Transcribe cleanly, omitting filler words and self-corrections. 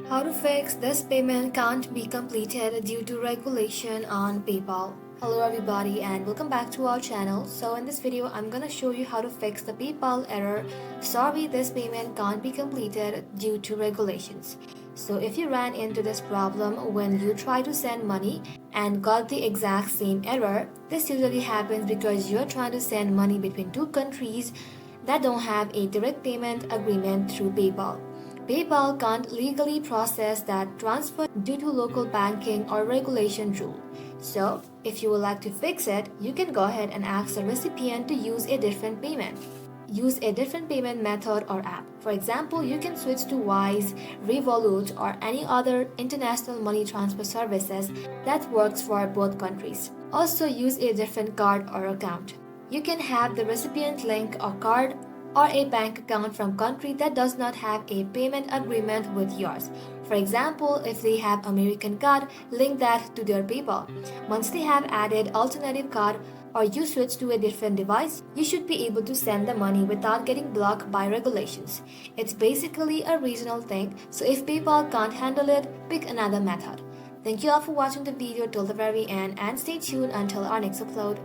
How to fix this payment can't be completed due to regulation on PayPal. Hello everybody and welcome back to our channel. So in this video I'm gonna show you how to fix the PayPal error. Sorry, this payment can't be completed due to regulations. So if you ran into this problem when you try to send money and got the exact same error, this usually happens because you're trying to send money between two countries that don't have a direct payment agreement through PayPal. PayPal can't legally process that transfer due to local banking or regulation rule. So, if you would like to fix it, you can go ahead and ask the recipient to use a different payment. Use a different payment method or app. For example, you can switch to Wise, Revolut, or any other international money transfer services that works for both countries. Also, use a different card or account. You can have the recipient link a card or a bank account from country that does not have a payment agreement with yours. For example, if they have American card, link that to their PayPal. Once they have added alternative card or you switch to a different device, you should be able to send the money without getting blocked by regulations. It's basically a regional thing, so if PayPal can't handle it, pick another method. Thank you all for watching the video till the very end and stay tuned until our next upload.